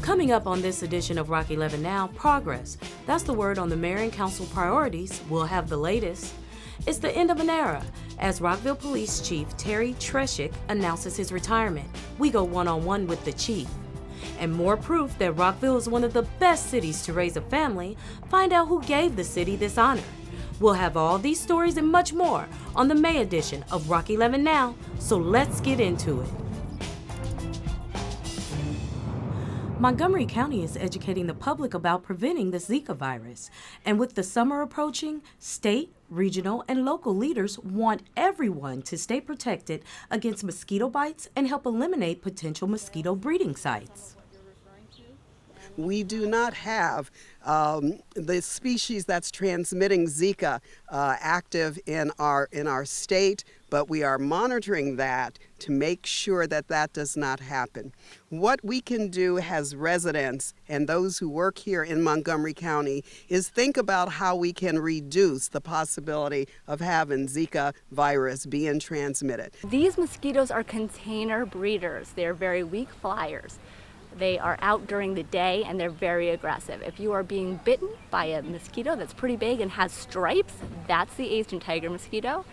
Coming up on this edition of Rock 11 Now, progress. That's the word on the mayor and council priorities. We'll have the latest. It's the end of an era as Rockville Police Chief Terry Treschuk announces his retirement. We go one-on-one with the chief. And more proof that Rockville is one of the best cities to raise a family. Find out who gave the city this honor. We'll have all these stories and much more on the May edition of Rock 11 Now, so let's get into it. Montgomery County is educating the public about preventing the Zika virus. And with the summer approaching, state, regional, and local leaders want everyone to stay protected against mosquito bites and help eliminate potential mosquito breeding sites. We do not have the species that's transmitting Zika active in our state, but we are monitoring that to make sure that that does not happen. What we can do as residents and those who work here in Montgomery County is think about how we can reduce the possibility of having Zika virus being transmitted. These mosquitoes are container breeders. They're very weak flyers. They are out during the day and they're very aggressive. If you are being bitten by a mosquito that's pretty big and has stripes, that's the Asian tiger mosquito.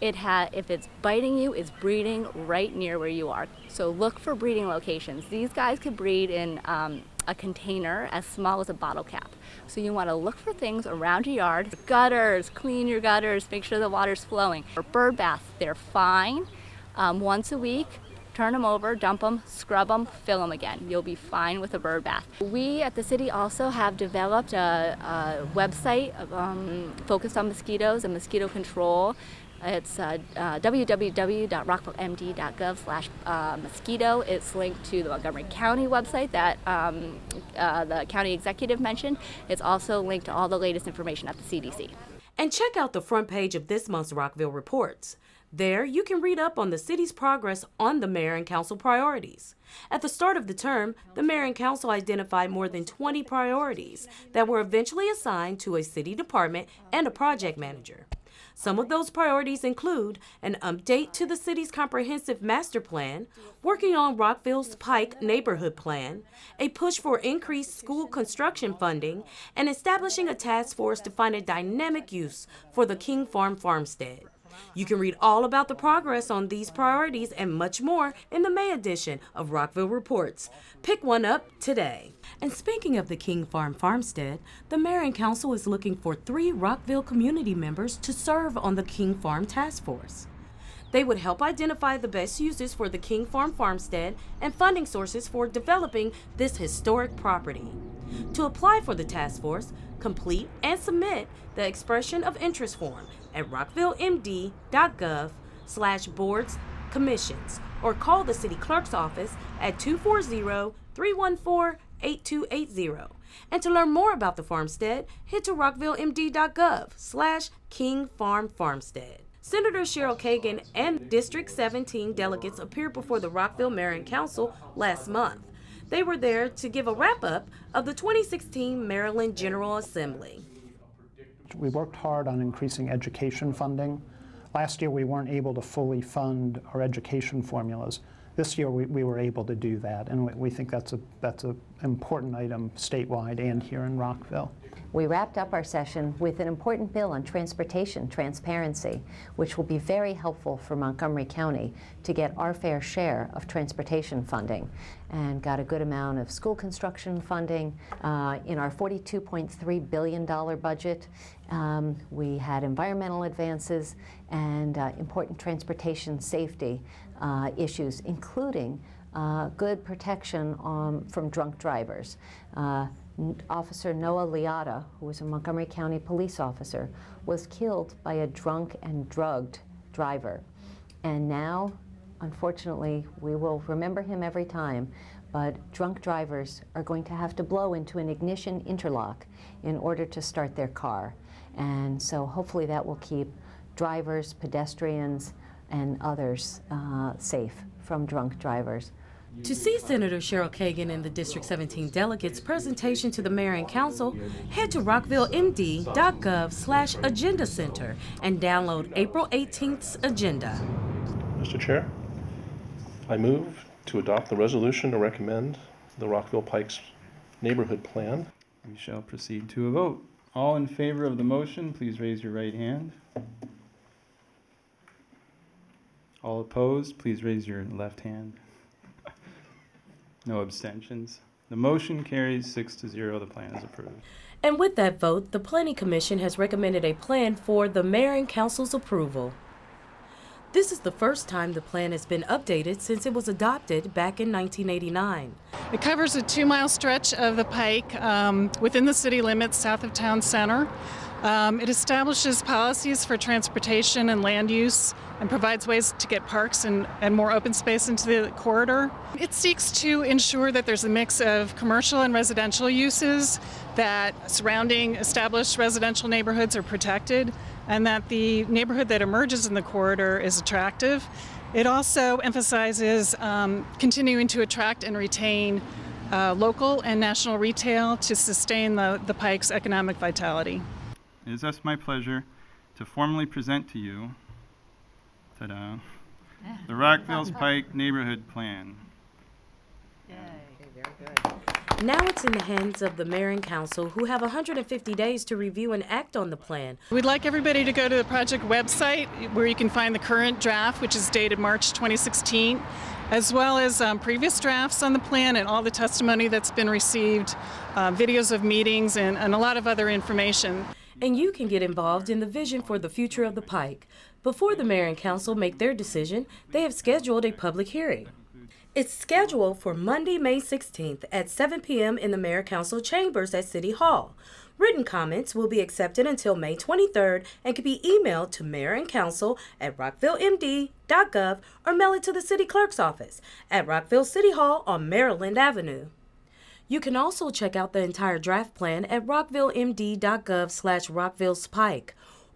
If it's biting you, it's breeding right near where you are. So look for breeding locations. These guys could breed in a container as small as a bottle cap. So you want to look for things around your yard. Gutters, clean your gutters, make sure the water's flowing. For bird baths, they're fine. Once a week, turn them over, dump them, scrub them, fill them again. You'll be fine with a bird bath. We at the city also have developed a website focused on mosquitoes and mosquito control. It's www.rockvillemd.gov/mosquito. It's linked to the Montgomery County website that the county executive mentioned. It's also linked to all the latest information at the CDC. And check out the front page of this month's Rockville Reports. There, you can read up on the city's progress on the mayor and council priorities. At the start of the term, the mayor and council identified more than 20 priorities that were eventually assigned to a city department and a project manager. Some of those priorities include an update to the city's comprehensive master plan, working on Rockville's Pike neighborhood plan, a push for increased school construction funding, and establishing a task force to find a dynamic use for the King Farm farmstead. You can read all about the progress on these priorities and much more in the May edition of Rockville Reports. Pick one up today. And speaking of the King Farm farmstead, the mayor and council is looking for 3 Rockville community members to serve on the King Farm task force. They would help identify the best uses for the King Farm farmstead and funding sources for developing this historic property. To apply for the task force, complete and submit the expression of interest form at rockvillemd.gov/boards-commissions or call the City Clerk's office at 240-314-8280. And to learn more about the farmstead, head to rockvillemd.gov/King Farm Farmstead. Senator Cheryl Kagan and District 17 delegates appeared before the Rockville Mayor and Council last month. They were there to give a wrap-up of the 2016 Maryland General Assembly. We worked hard on increasing education funding. Last year we weren't able to fully fund our education formulas. This year we were able to do that, and we think that's an important item statewide and here in Rockville. We wrapped up our session with an important bill on transportation transparency, which will be very helpful for Montgomery County to get our fair share of transportation funding, and got a good amount of school construction funding. In our $42.3 billion budget, we had environmental advances and important transportation safety issues, including good protection from drunk drivers. Officer Noah Liotta, who was a Montgomery County police officer, was killed by a drunk and drugged driver. And now, unfortunately, we will remember him every time, but drunk drivers are going to have to blow into an ignition interlock in order to start their car. And so hopefully that will keep drivers, pedestrians, and others safe from drunk drivers. To see Senator Cheryl Kagan and the District 17 delegates' presentation to the Mayor and Council, head to rockvillemd.gov/agenda center and download April 18th's agenda. Mr. Chair, I move to adopt the resolution to recommend the Rockville Pikes neighborhood plan. We shall proceed to a vote. All in favor of the motion, please raise your right hand. All opposed, please raise your left hand. No abstentions. The motion carries 6-0. The plan is approved. And with that vote, the Planning Commission has recommended a plan for the Mayor and Council's approval. This is the first time the plan has been updated since it was adopted back in 1989. It covers a 2-mile stretch of the Pike within the city limits south of town center. It establishes policies for transportation and land use and provides ways to get parks and more open space into the corridor. It seeks to ensure that there's a mix of commercial and residential uses, that surrounding established residential neighborhoods are protected, and that the neighborhood that emerges in the corridor is attractive. It also emphasizes continuing to attract and retain local and national retail to sustain the Pike's economic vitality. It is thus my pleasure to formally present to you the Rockville's Pike Neighborhood Plan. Now it's in the hands of the Mayor and Council, who have 150 days to review and act on the plan. We'd like everybody to go to the project website where you can find the current draft, which is dated March 2016, as well as previous drafts on the plan and all the testimony that's been received, videos of meetings, and a lot of other information. And you can get involved in the vision for the future of the Pike. Before the Mayor and Council make their decision, they have scheduled a public hearing. It's scheduled for Monday, May 16th at 7 p.m. in the Mayor Council chambers at City Hall. Written comments will be accepted until May 23rd and can be emailed to mayorandcouncil@rockvillemd.gov or mail it to the City Clerk's office at Rockville City Hall on Maryland Avenue. You can also check out the entire draft plan at rockvillemd.gov/Rockville'sPike.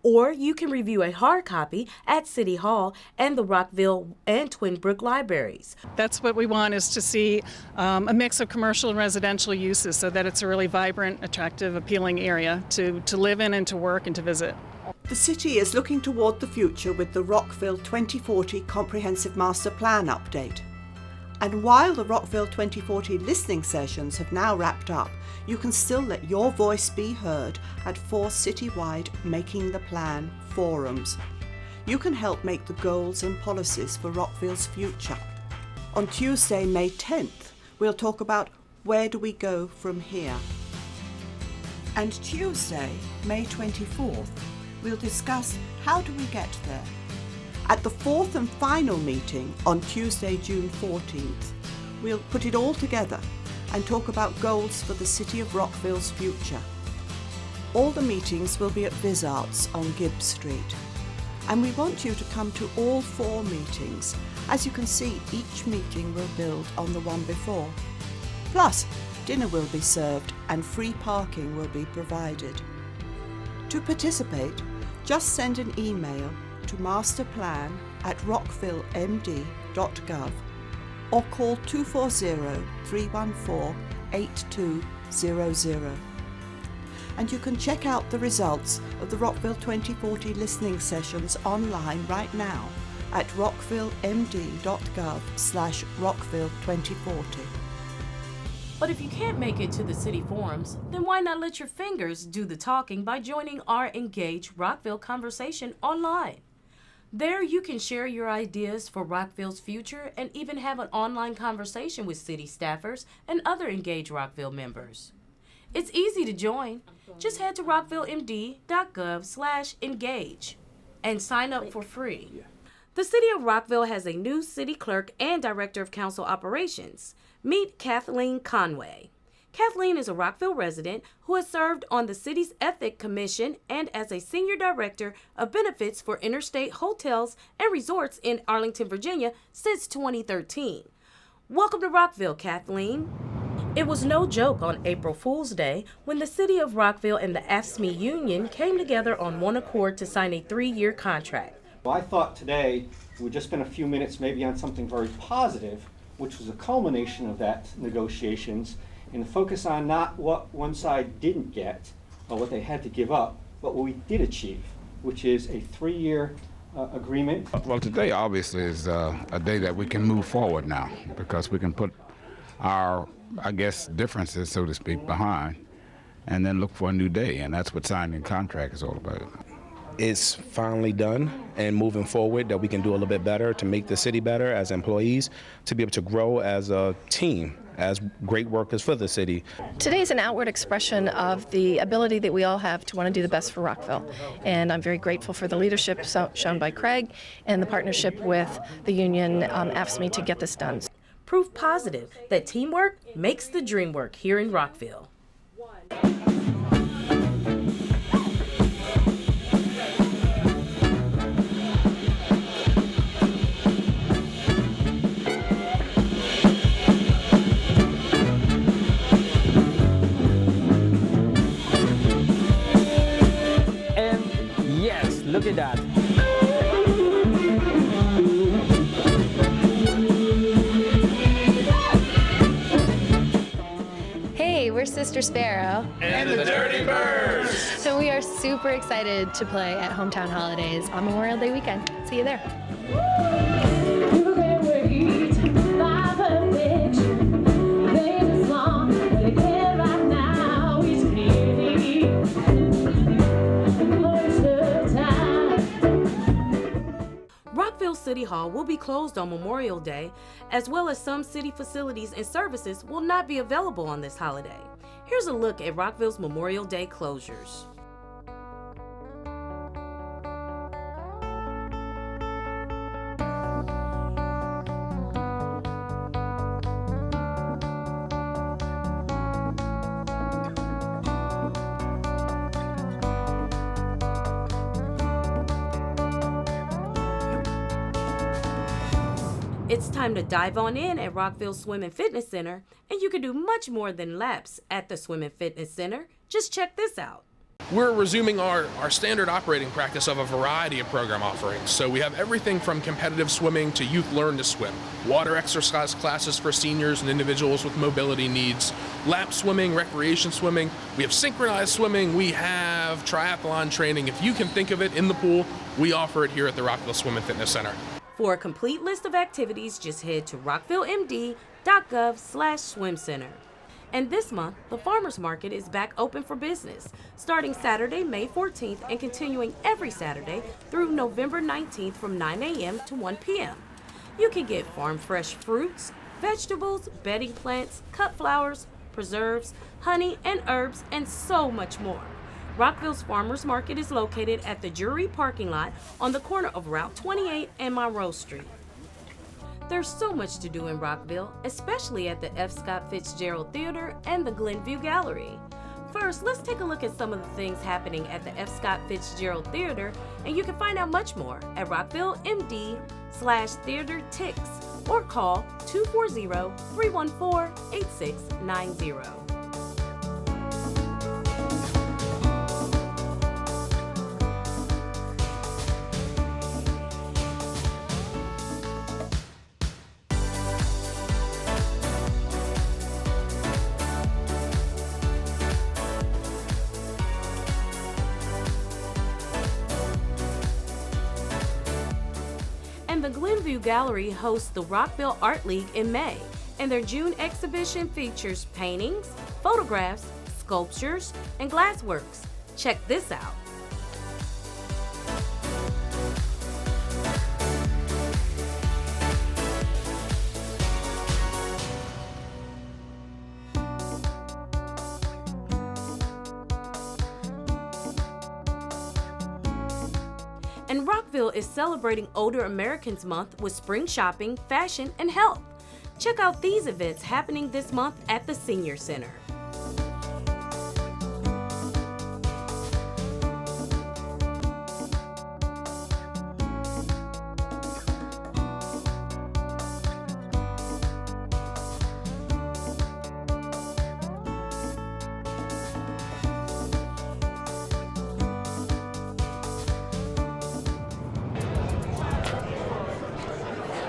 Or you can review a hard copy at City Hall and the Rockville and Twin Brook libraries. That's what we want, is to see a mix of commercial and residential uses so that it's a really vibrant, attractive, appealing area to live in and to work and to visit. The city is looking toward the future with the Rockville 2040 Comprehensive Master Plan update. And while the Rockville 2040 listening sessions have now wrapped up, you can still let your voice be heard at 4 citywide Making the Plan forums. You can help make the goals and policies for Rockville's future. On Tuesday, May 10th, we'll talk about where do we go from here. And Tuesday, May 24th, we'll discuss how do we get there. At the 4th and final meeting on Tuesday, June 14th, we'll put it all together and talk about goals for the City of Rockville's future. All the meetings will be at Vizart's on Gibbs Street. And we want you to come to all 4 meetings. As you can see, each meeting will build on the one before. Plus, dinner will be served and free parking will be provided. To participate, just send an email to masterplan@rockvillemd.gov or call 240-314-8200. And you can check out the results of the Rockville 2040 listening sessions online right now at rockvillemd.gov/Rockville2040. But if you can't make it to the city forums, then why not let your fingers do the talking by joining our Engage Rockville conversation online? There you can share your ideas for Rockville's future and even have an online conversation with city staffers and other Engage Rockville members. It's easy to join. Just head to rockvillemd.gov/engage and sign up for free. The City of Rockville has a new city clerk and director of council operations. Meet Kathleen Conway. Kathleen is a Rockville resident who has served on the city's Ethic Commission and as a senior director of benefits for interstate hotels and resorts in Arlington, Virginia since 2013. Welcome to Rockville, Kathleen. It was no joke on April Fool's Day when the City of Rockville and the AFSCME union came together on one accord to sign a 3-year contract. Well, I thought today we'd just spend a few minutes maybe on something very positive, which was a culmination of that negotiations, and focus on not what one side didn't get or what they had to give up, but what we did achieve, which is a 3-year agreement. Well, today obviously is a day that we can move forward now because we can put our I guess, differences, so to speak, behind, and then look for a new day. And that's what signing a contract is all about. It's finally done, and moving forward that we can do a little bit better to make the city better as employees, to be able to grow as a team, as great workers for the city. Today is an outward expression of the ability that we all have to want to do the best for Rockville. And I'm very grateful for the leadership shown by Craig and the partnership with the union AFSCME to get this done. Proof positive that teamwork makes the dream work here in Rockville. Look at that. Hey, we're Sister Sparrow. And the Dirty Birds. So we are super excited to play at Hometown Holidays on Memorial Day weekend. See you there. Rockville City Hall will be closed on Memorial Day, as well as some city facilities and services will not be available on this holiday. Here's a look at Rockville's Memorial Day closures. It's time to dive on in at Rockville Swim and Fitness Center, and you can do much more than laps at the Swim and Fitness Center. Just check this out. We're resuming our standard operating practice of a variety of program offerings. So we have everything from competitive swimming to youth learn to swim, water exercise classes for seniors and individuals with mobility needs, lap swimming, recreation swimming. We have synchronized swimming. We have triathlon training. If you can think of it in the pool, we offer it here at the Rockville Swim and Fitness Center. For a complete list of activities, just head to rockvillemd.gov/swimcenter. And this month, the Farmers Market is back open for business, starting Saturday, May 14th and continuing every Saturday through November 19th from 9 a.m. to 1 p.m. You can get farm fresh fruits, vegetables, bedding plants, cut flowers, preserves, honey and herbs, and so much more. Rockville's Farmers Market is located at the Jury parking lot on the corner of Route 28 and Monroe Street. There's so much to do in Rockville, especially at the F. Scott Fitzgerald Theater and the Glenview Gallery. First, let's take a look at some of the things happening at the F. Scott Fitzgerald Theater, and you can find out much more at rockvillemd/theatertix or call 240-314-8690. The Glenview Gallery hosts the Rockville Art League in May, and their June exhibition features paintings, photographs, sculptures, and glassworks. Check this out. And Rockville is celebrating Older Americans Month with spring shopping, fashion, and health. Check out these events happening this month at the Senior Center.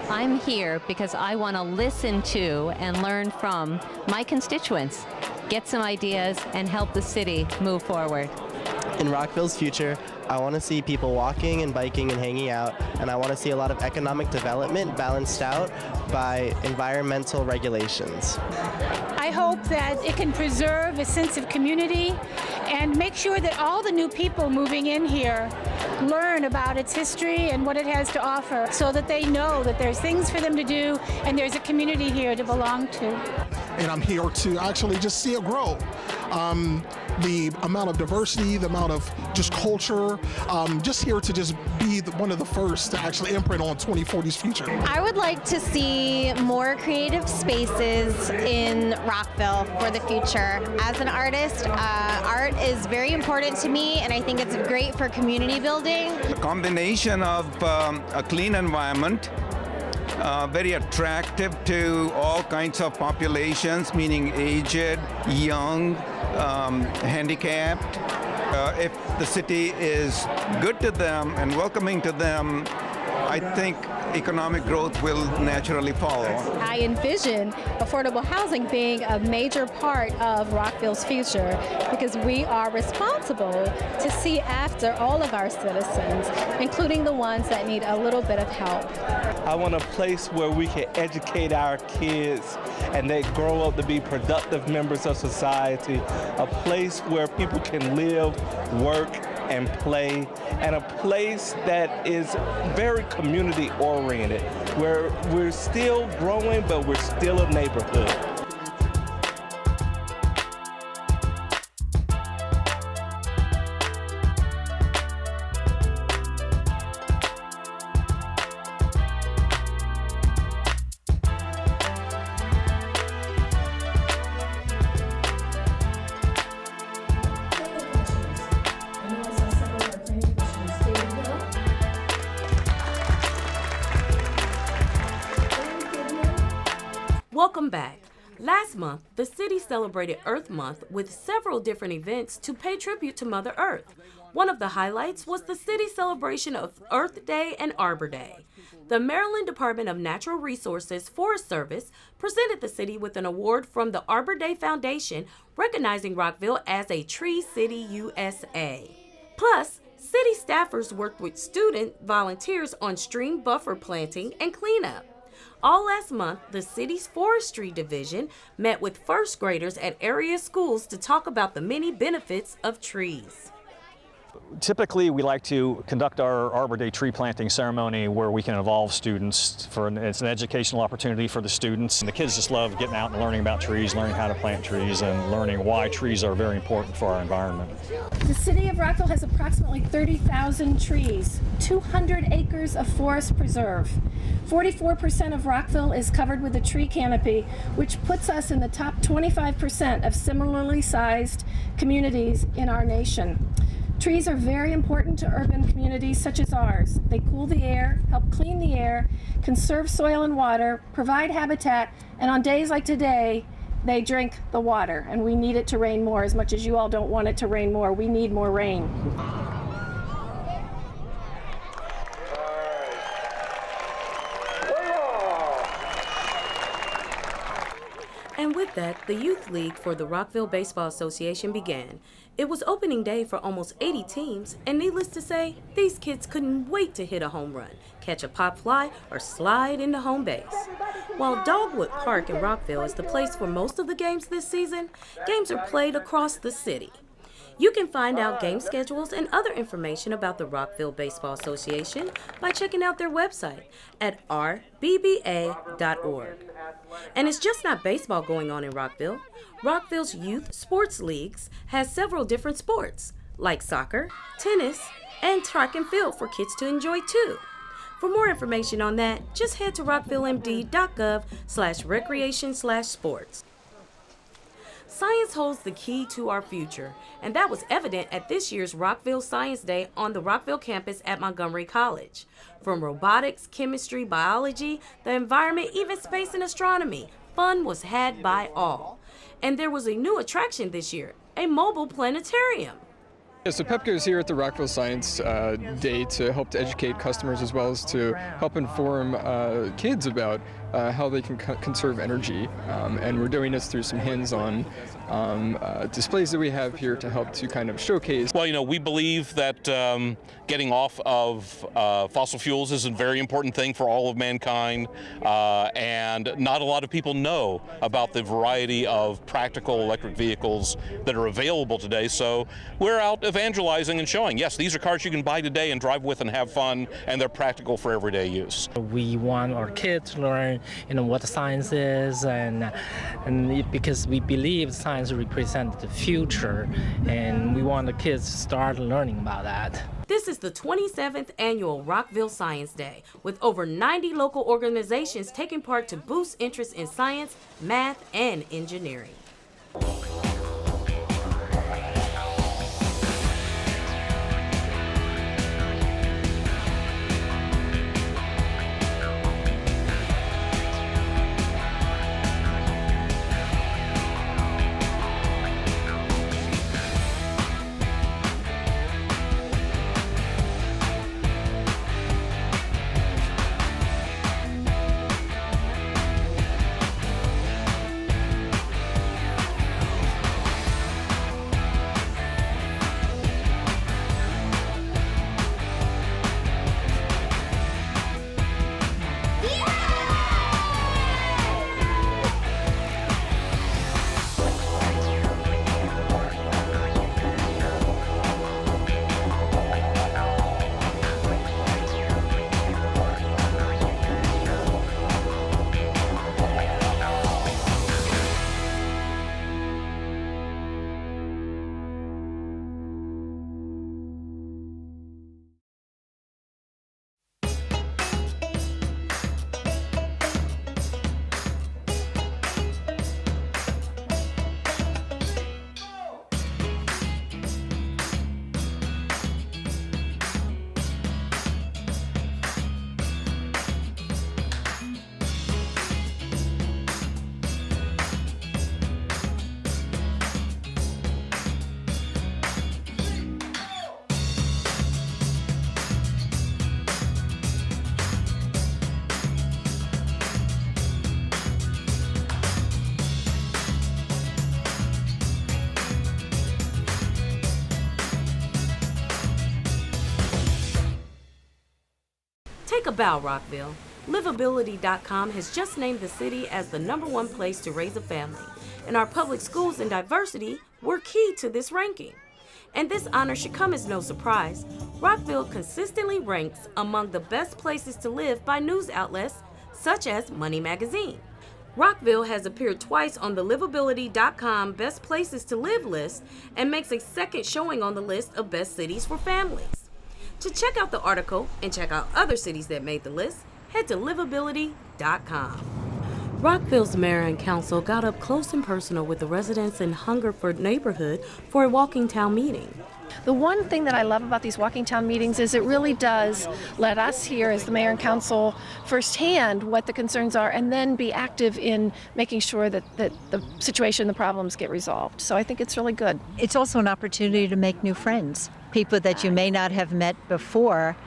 I'm here because I want to listen to and learn from my constituents, get some ideas, and help the city move forward. In Rockville's future, I want to see people walking and biking and hanging out, and I want to see a lot of economic development balanced out by environmental regulations. I hope that it can preserve a sense of community and make sure that all the new people moving in here learn about its history and what it has to offer so that they know that there's things for them to do and there's a community here to belong to. And I'm here to actually just see it grow. The amount of diversity, the amount of just culture, just here to just be one of the first to actually imprint on 2040's future. I would like to see more creative spaces in Rockville for the future. As an artist, art is very important to me, and I think it's great for community building. A combination of a clean environment, very attractive to all kinds of populations, meaning aged, young, handicapped. If the city is good to them and welcoming to them, I think economic growth will naturally follow. I envision affordable housing being a major part of Rockville's future because we are responsible to see after all of our citizens, including the ones that need a little bit of help. I want a place where we can educate our kids and they grow up to be productive members of society, a place where people can live, work, and play, and a place that is very community oriented, where we're still growing, but we're still a neighborhood. Welcome back. Last month, the city celebrated Earth Month with several different events to pay tribute to Mother Earth. One of the highlights was the city's celebration of Earth Day and Arbor Day. The Maryland Department of Natural Resources Forest Service presented the city with an award from the Arbor Day Foundation, recognizing Rockville as a Tree City USA. Plus, city staffers worked with student volunteers on stream buffer planting and cleanup. All last month, the city's forestry division met with first graders at area schools to talk about the many benefits of trees. Typically, we like to conduct our Arbor Day tree planting ceremony where we can involve students. It's an educational opportunity for the students. And the kids just love getting out and learning about trees, learning how to plant trees, and learning why trees are very important for our environment. The city of Rockville has approximately 30,000 trees, 200 acres of forest preserve. 44% of Rockville is covered with a tree canopy, which puts us in the top 25% of similarly sized communities in our nation. Trees are very important to urban communities such as ours. They cool the air, help clean the air, conserve soil and water, provide habitat, and on days like today, they drink the water, and we need it to rain more. As much as you all don't want it to rain more, we need more rain. And with that, the Youth League for the Rockville Baseball Association began. It was opening day for almost 80 teams, and needless to say, these kids couldn't wait to hit a home run, catch a pop fly, or slide into home base. While Dogwood Park in Rockville is the place for most of the games this season, games are played across the city. You can find out game schedules and other information about the Rockville Baseball Association by checking out their website at rbba.org. And it's just not baseball going on in Rockville. Rockville's youth sports leagues has several different sports, like soccer, tennis, and track and field for kids to enjoy too. For more information on that, just head to rockvillemd.gov/recreation/sports. Science holds the key to our future, and that was evident at this year's Rockville Science Day on the Rockville campus at Montgomery College. From robotics, chemistry, biology, the environment, even space and astronomy, fun was had by all. And there was a new attraction this year, a mobile planetarium. Yeah, so PEPCO is here at the Rockville Science Day to help to educate customers as well as to help inform kids about how they can conserve energy. And we're doing this through some hands-on displays that we have here to help to kind of showcase. Well, you know, we believe that getting off of fossil fuels is a very important thing for all of mankind, and not a lot of people know about the variety of practical electric vehicles that are available today. So we're out evangelizing and showing, yes, these are cars you can buy today and drive with and have fun, and they're practical for everyday use. We want our kids to learn, what science is, and because we believe science represents the future, and we want the kids to start learning about that. This is the 27th annual Rockville Science Day, with over 90 local organizations taking part to boost interest in science, math, and engineering. Take a bow, Rockville. Livability.com has just named the city as the #1 place to raise a family, and our public schools and diversity were key to this ranking. And this honor should come as no surprise. Rockville consistently ranks among the best places to live by news outlets such as Money Magazine. Rockville has appeared twice on the Livability.com Best Places to Live list and makes a second showing on the list of best cities for families. To check out the article and check out other cities that made the list, head to Livability.com. Rockville's mayor and council got up close and personal with the residents in Hungerford neighborhood for a walking town meeting. The one thing that I love about these walking town meetings is it really does let us hear as the mayor and council firsthand what the concerns are and then be active in making sure that the situation, the problems get resolved. So I think it's really good. It's also an opportunity to make new friends, people that you may not have met before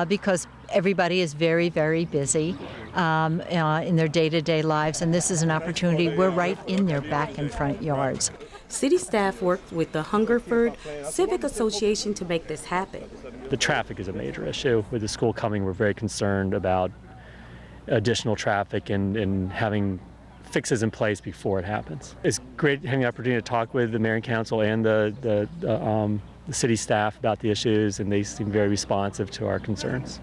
because everybody is very, very busy in their day-to-day lives, and this is an opportunity. We're right in their back and front yards. City staff worked with the Hungerford Civic Association to make this happen. The traffic is a major issue. With the school coming, we're very concerned about additional traffic and having fixes in place before it happens. It's great having the opportunity to talk with the mayor and council and the city staff about the issues, and they seem very responsive to our concerns.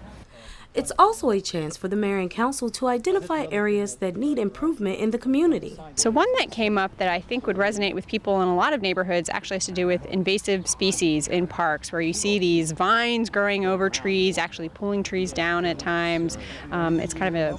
It's also a chance for the mayor and council to identify areas that need improvement in the community. So one that came up that I think would resonate with people in a lot of neighborhoods actually has to do with invasive species in parks, where you see these vines growing over trees, actually pulling trees down at times. It's kind of an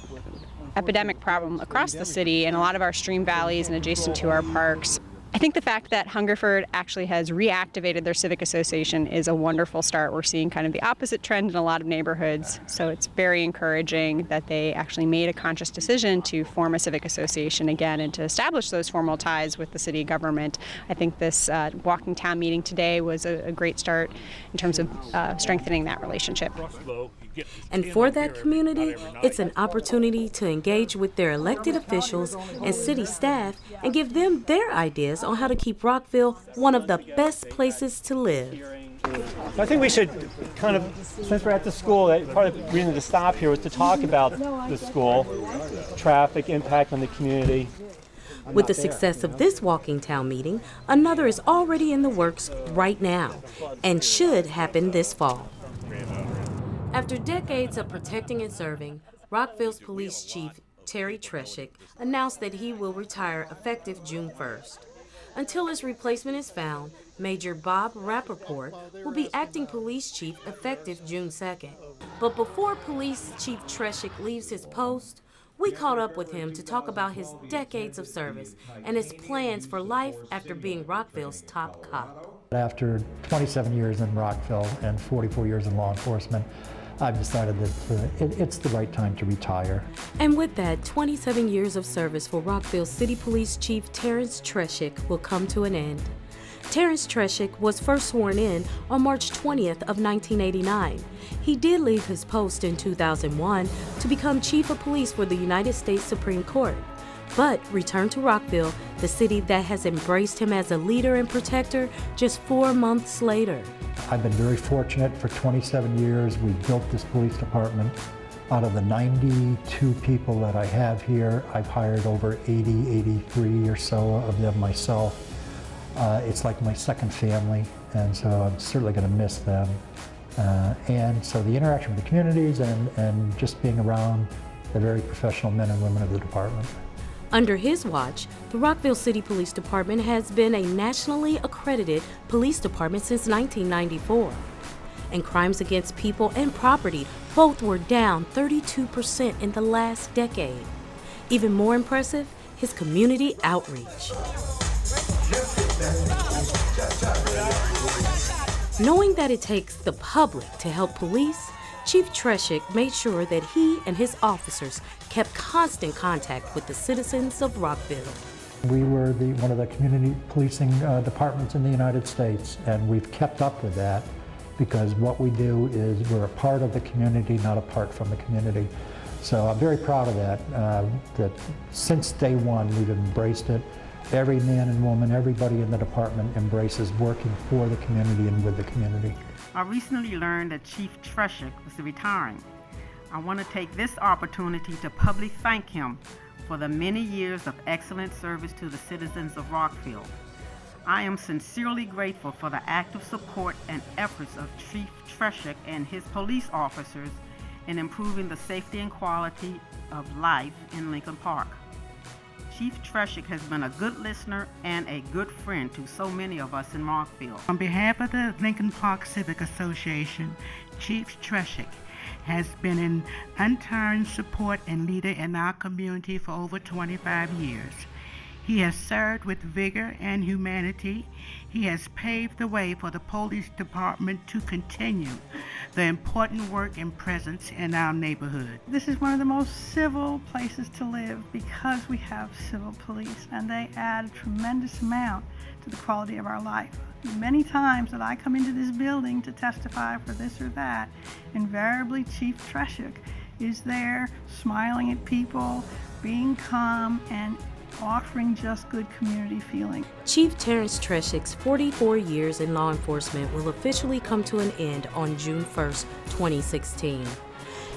epidemic problem across the city and a lot of our stream valleys and adjacent to our parks. I think the fact that Hungerford actually has reactivated their civic association is a wonderful start. We're seeing kind of the opposite trend in a lot of neighborhoods, so it's very encouraging that they actually made a conscious decision to form a civic association again and to establish those formal ties with the city government. I think this walking town meeting today was a great start in terms of strengthening that relationship. And for that community, it's an opportunity to engage with their elected officials and city staff and give them their ideas on how to keep Rockville one of the best places to live. I think we should kind of, since we're at the school, part of the reason to stop here was to talk about the school, traffic, impact on the community. With the success of this Walking Town meeting, another is already in the works right now and should happen this fall. After decades of protecting and serving, Rockville's Police Chief Terry Treschuk announced that he will retire effective June 1st. Until his replacement is found, Major Bob Rappaport will be acting police chief effective June 2nd. But before Police Chief Treschuk leaves his post, we caught up with him to talk about his decades of service and his plans for life after being Rockville's top cop. After 27 years in Rockville and 44 years in law enforcement, I've decided that it's the right time to retire. And with that, 27 years of service for Rockville City Police Chief Terrence Treschuk will come to an end. Terrence Treschuk was first sworn in on March 20th of 1989. He did leave his post in 2001 to become Chief of Police for the United States Supreme Court, but returned to Rockville, the city that has embraced him as a leader and protector, just 4 months later. I've been very fortunate. For 27 years, we built this police department. Out of the 92 people that I have here, I've hired over 83 or so of them myself. It's like my second family, and so I'm certainly going to miss them. And so the interaction with the communities and just being around the very professional men and women of the department. Under his watch, the Rockville City Police Department has been a nationally accredited police department since 1994. And crimes against people and property both were down 32% in the last decade. Even more impressive, his community outreach. Knowing that it takes the public to help police, Chief Treschuk made sure that he and his officers kept constant contact with the citizens of Rockville. We were one of the community policing departments in the United States, and we've kept up with that because what we do is we're a part of the community, not apart from the community. So I'm very proud of that, that since day one we've embraced it. Every man and woman, everybody in the department embraces working for the community and with the community. I recently learned that Chief Treschuk was retiring. I want to take this opportunity to publicly thank him for the many years of excellent service to the citizens of Rockville. I am sincerely grateful for the active support and efforts of Chief Treschuk and his police officers in improving the safety and quality of life in Lincoln Park. Chief Treschuk has been a good listener and a good friend to so many of us in Rockville. On behalf of the Lincoln Park Civic Association, Chief Treschuk has been an untiring support and leader in our community for over 25 years. He has served with vigor and humanity. He has paved the way for the police department to continue the important work and presence in our neighborhood. This is one of the most civil places to live because we have civil police, and they add a tremendous amount to the quality of our life. Many times that I come into this building to testify for this or that, invariably Chief Treschuk is there smiling at people, being calm, and offering just good community feeling. Chief Terrence Treschuk's 44 years in law enforcement will officially come to an end on June 1st, 2016.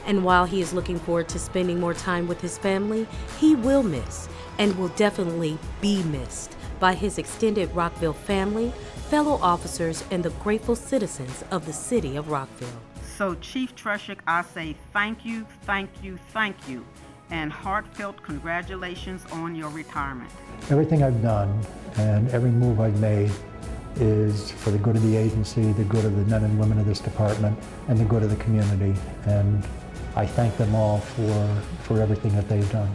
And while he is looking forward to spending more time with his family, he will miss, and will definitely be missed, by his extended Rockville family, fellow officers, and the grateful citizens of the city of Rockville. So Chief Treschuk, I say thank you, thank you, thank you, and heartfelt congratulations on your retirement. Everything I've done and every move I've made is for the good of the agency, the good of the men and women of this department, and the good of the community. And I thank them all for everything that they've done.